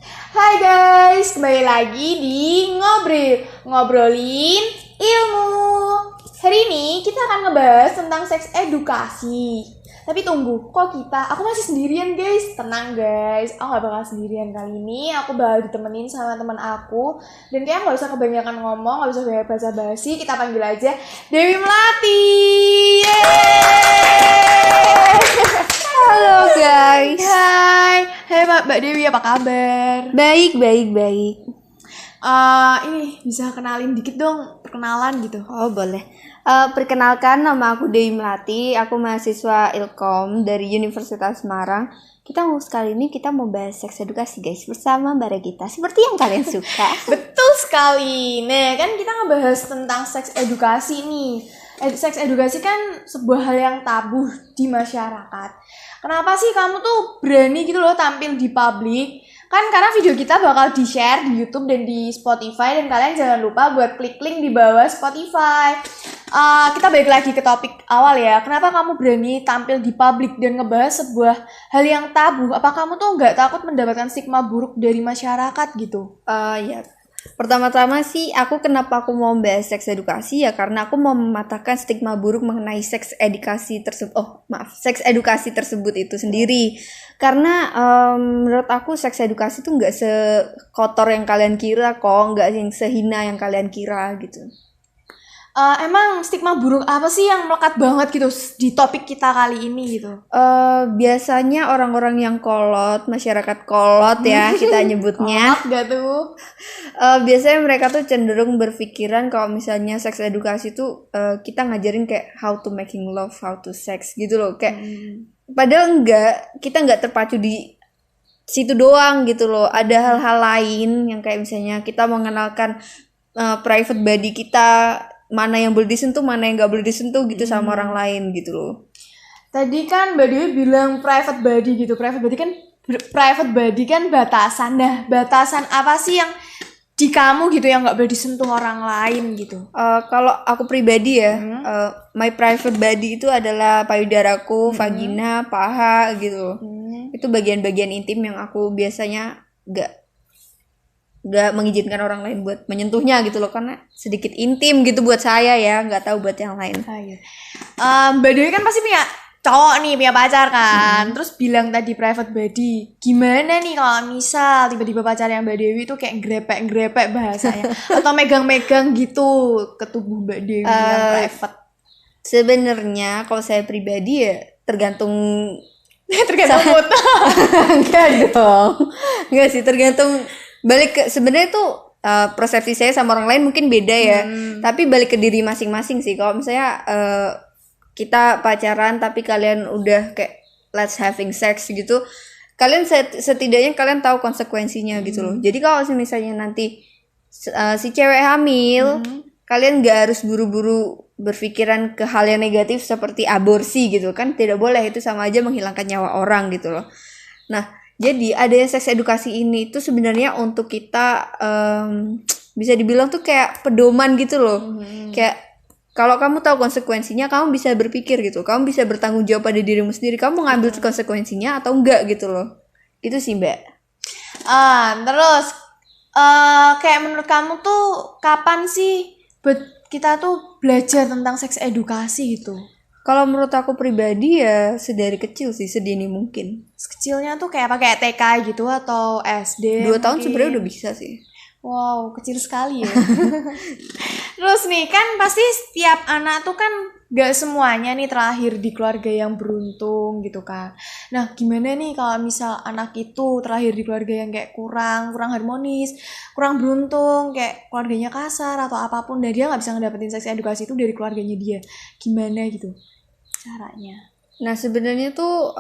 Hai guys, kembali lagi di Ngobrolin Ilmu. Hari ini kita akan ngebahas tentang seks edukasi. Tapi tunggu, kok aku masih sendirian guys. Tenang guys, aku gak bakal sendirian kali ini. Aku bakal ditemenin sama teman aku. Dan kayaknya gak usah kebanyakan ngomong, gak usah banyak basa-basi. Kita panggil aja Dewi Melati. Yeay! Halo guys. Hai Mbak Dewi, apa kabar? Baik. Ini bisa kenalin dikit dong, perkenalan gitu. Oh boleh. Perkenalkan, nama aku Dewi Melati. Aku mahasiswa Ilkom dari Universitas Semarang. Kali ini kita mau bahas seks edukasi guys, bersama Mbak Regita. Seperti yang kalian suka. Betul sekali. Nah kan kita ngebahas tentang seks edukasi nih. Seks edukasi kan sebuah hal yang tabu di masyarakat. Kenapa sih kamu tuh berani gitu loh tampil di publik? Kan karena video kita bakal di-share di YouTube dan di Spotify, dan kalian jangan lupa buat klik link di bawah Spotify. Kita balik lagi ke topik awal ya. Kenapa kamu berani tampil di publik dan ngebahas sebuah hal yang tabu? Apa kamu tuh nggak takut mendapatkan stigma buruk dari masyarakat gitu? Ya. Pertama-tama sih, kenapa aku mau bahas seks edukasi ya karena aku mau mematahkan stigma buruk mengenai seks edukasi tersebut. Seks edukasi tersebut itu sendiri. Karena menurut aku seks edukasi itu nggak sekotor yang kalian kira kok, nggak yang sehina yang kalian kira gitu. Emang stigma buruk apa sih yang melekat banget gitu di topik kita kali ini gitu? Biasanya orang-orang yang kolot, masyarakat kolot ya kita nyebutnya. Kolot gak tuh? Biasanya mereka tuh cenderung berpikiran kalau misalnya seks edukasi tuh kita ngajarin kayak how to making love, how to sex gitu loh. Kayak padahal kita nggak terpacu di situ doang gitu loh. Ada hal-hal lain yang kayak misalnya kita mengenalkan private body kita, mana yang boleh disentuh, mana yang nggak boleh disentuh gitu sama orang lain gitu loh. Tadi kan Mbak Dewi bilang private body gitu. Private body kan batasan. Nah, batasan apa sih yang di kamu gitu yang nggak boleh disentuh orang lain gitu? Kalau aku pribadi ya, my private body itu adalah payudaraku, vagina, paha gitu. Itu bagian-bagian intim yang aku biasanya nggak mengizinkan orang lain buat menyentuhnya gitu loh, karena sedikit intim gitu buat saya ya, nggak tahu buat yang lain. Mbak Dewi kan pasti punya cowok nih, punya pacar kan, terus bilang tadi private body. Gimana nih kalau misal tiba-tiba pacarnya Mbak Dewi tuh kayak grepek bahasanya atau megang-megang gitu ke tubuh Mbak Dewi yang private? Sebenarnya kalau saya pribadi ya tergantung mood. Enggak dong, enggak sih, tergantung. Balik ke sebenarnya tuh persepsi saya sama orang lain mungkin beda ya, tapi balik ke diri masing-masing sih. Kalau misalnya kita pacaran tapi kalian udah kayak let's having sex gitu, kalian setidaknya kalian tahu konsekuensinya gitu loh. Jadi kalau misalnya nanti si cewek hamil, kalian gak harus buru-buru berpikiran ke hal yang negatif seperti aborsi gitu kan, tidak boleh, itu sama aja menghilangkan nyawa orang gitu loh. Nah, jadi adanya seks edukasi ini tuh sebenarnya untuk kita bisa dibilang tuh kayak pedoman gitu loh. Kayak kalau kamu tahu konsekuensinya, kamu bisa berpikir gitu. Kamu bisa bertanggung jawab pada dirimu sendiri. Kamu ngambil konsekuensinya atau enggak gitu loh. Itu sih Mbak. Terus kayak menurut kamu tuh kapan sih kita tuh belajar tentang seks edukasi gitu? Kalau menurut aku pribadi ya sedari kecil sih, sedini mungkin. Kecilnya tuh kayak pakai TK gitu atau SD? 2 tahun sebenarnya udah bisa sih. Wow, kecil sekali ya. Terus nih kan pasti setiap anak tuh kan gak semuanya nih terlahir di keluarga yang beruntung gitu kan. Nah gimana nih kalau misal anak itu terlahir di keluarga yang kayak kurang harmonis, kurang beruntung, kayak keluarganya kasar atau apapun, dan dia gak bisa ngedapetin seks edukasi itu dari keluarganya dia. Gimana gitu caranya? Nah sebenarnya tuh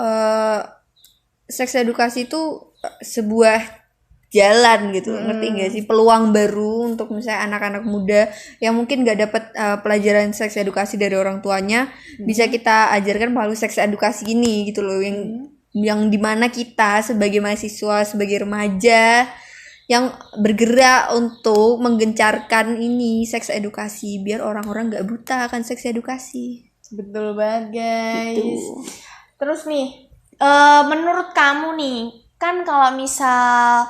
seks edukasi itu sebuah jalan gitu, ngerti nggak sih, peluang baru untuk misalnya anak-anak muda yang mungkin nggak dapat pelajaran seks edukasi dari orang tuanya, bisa kita ajarkan melalui seks edukasi ini gitu loh, yang dimana kita sebagai mahasiswa, sebagai remaja yang bergerak untuk menggencarkan ini seks edukasi biar orang-orang nggak buta akan seks edukasi. Betul banget guys. Gitu. Terus nih, menurut kamu nih, kan kalau misal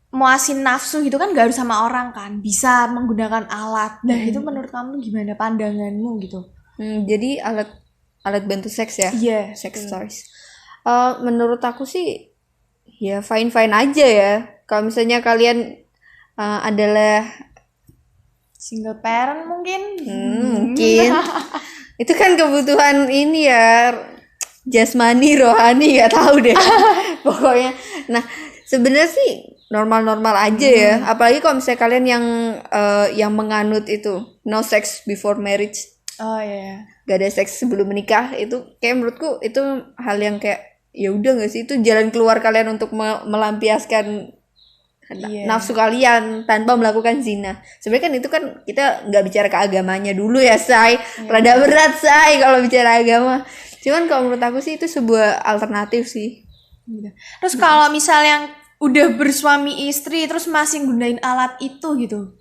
muasin nafsu gitu kan gak harus sama orang kan, bisa menggunakan alat. Nah itu menurut kamu gimana pandanganmu gitu? Jadi alat bantu seks ya, Iya. sex toys. Menurut aku sih ya fine aja ya. Kalau misalnya kalian adalah Single parent mungkin. mungkin itu kan kebutuhan ini ya, jasmani rohani nggak tahu deh pokoknya. Nah sebenarnya sih normal aja ya, apalagi kalau misalnya kalian yang menganut itu no sex before marriage, Oh iya. gak ada seks sebelum menikah, itu kayak menurutku itu hal yang kayak ya udah nggak sih, itu jalan keluar kalian untuk melampiaskan Iya. nafsu kalian tanpa melakukan zina. Sebenarnya kan itu kan kita nggak bicara ke agamanya dulu ya, say. Rada berat, say, kalau bicara agama. Cuman kalau menurut aku sih itu sebuah alternatif sih. Gitu. Terus kalau misal yang udah bersuami istri terus masih gunain alat itu gitu.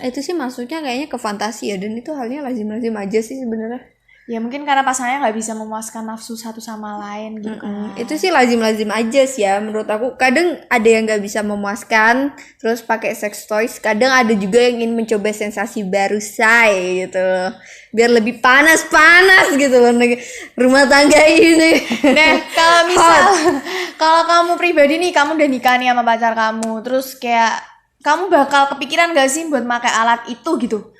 Itu sih masuknya kayaknya ke fantasi ya, dan itu halnya lazim-lazim aja sih sebenarnya. Ya mungkin karena pasangannya nggak bisa memuaskan nafsu satu sama lain gitu kan. Itu sih lazim-lazim aja sih ya menurut aku. Kadang ada yang nggak bisa memuaskan terus pakai sex toys, kadang ada juga yang ingin mencoba sensasi baru, say, gitu loh, biar lebih panas gitu loh rumah tangga ini. Nah, kalau misal kalau kamu pribadi nih, kamu udah nikah nih sama pacar kamu, terus kayak kamu bakal kepikiran gak sih buat pakai alat itu gitu?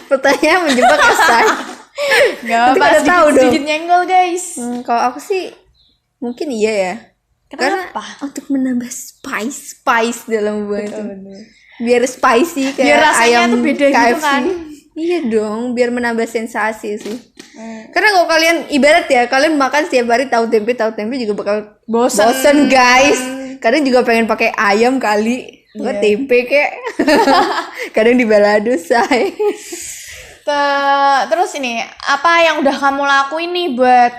Pertanyaan menjebak ya, say. Gak Nanti apa, pada tahu dong. sedikit nyenggol guys. Kalau aku sih mungkin iya ya. Kenapa? Karena untuk menambah spice dalam hubungan itu. Bener. Biar spicy kayak Biar rasanya ayam tuh beda gitu KFC. kan. Iya dong, biar menambah sensasi sih. Karena kalau kalian ibarat ya, kalian makan setiap hari tahu tempe juga bakal bosen guys. Kadang juga pengen pakai ayam kali. Gua tempe kek. Kadang di balado, say. Terus ini, apa yang udah kamu lakuin nih buat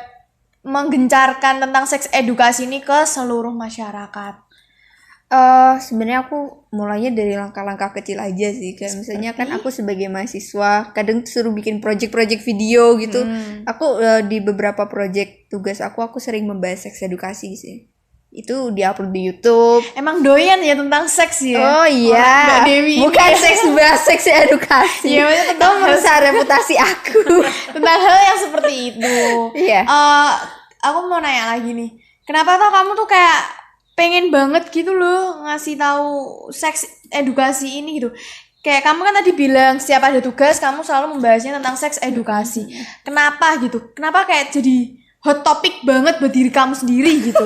menggencarkan tentang seks edukasi ini ke seluruh masyarakat? Sebenarnya aku mulainya dari langkah-langkah kecil aja sih. Kayak misalnya kan aku sebagai mahasiswa kadang suruh bikin project video gitu. Aku di beberapa project tugas aku sering membahas seks edukasi sih. Itu diupload di YouTube. Emang doyan ya tentang seks ya? Oh iya. Mbak Dewi. Bukan seks, bahas seks edukasi. Iya, maksudnya tentang merusak reputasi aku. tentang hal yang seperti itu. Iya. Aku mau nanya lagi nih. Kenapa tuh kamu tuh kayak pengen banget gitu loh ngasih tahu seks edukasi ini gitu? Kayak kamu kan tadi bilang setiap ada tugas kamu selalu membahasnya tentang seks edukasi. Kenapa gitu? Kenapa kayak jadi hot topic banget buat diri kamu sendiri gitu?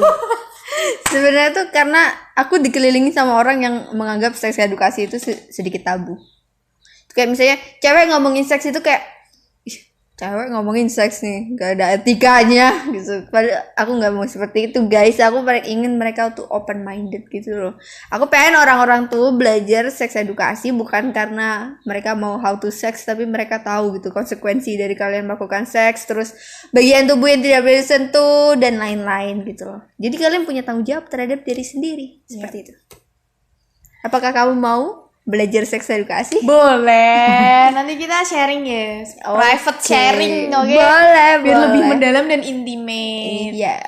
Sebenarnya tuh karena aku dikelilingi sama orang yang menganggap seks edukasi itu sedikit tabu. Kayak misalnya cewek ngomongin seks itu kayak, ih, cewek ngomongin seks nih gak ada etikanya gitu. Padahal aku nggak mau seperti itu guys. Aku ingin mereka tuh open minded gitu loh. Aku pengen orang-orang tuh belajar seks edukasi bukan karena mereka mau how to sex, tapi mereka tahu gitu konsekuensi dari kalian melakukan seks, terus bagian tubuh yang tidak boleh disentuh dan lain-lain gitu loh. Jadi kalian punya tanggung jawab terhadap diri sendiri seperti itu. Apakah kamu mau belajar seks edukasi? Boleh. Nanti kita sharing ya. Private sharing, oke? Boleh, Biar lebih boleh. mendalam dan intimate. Iya.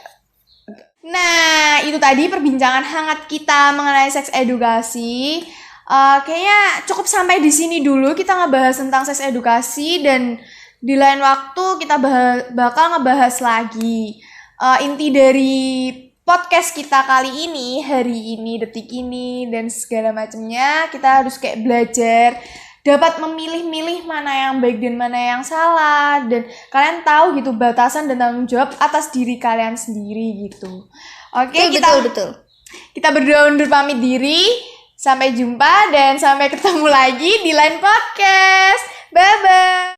Nah, itu tadi perbincangan hangat kita mengenai seks edukasi. Kayaknya cukup sampai di sini dulu kita ngebahas tentang seks edukasi, dan di lain waktu kita bakal ngebahas lagi inti dari podcast kita kali ini, hari ini, detik ini, dan segala macamnya. Kita harus kayak belajar, dapat memilih-milih mana yang baik dan mana yang salah, dan kalian tahu gitu batasan dan tanggung jawab atas diri kalian sendiri gitu. Oke, Betul. kita berdua undur pamit diri. Sampai jumpa dan sampai ketemu lagi di lain podcast. Bye bye.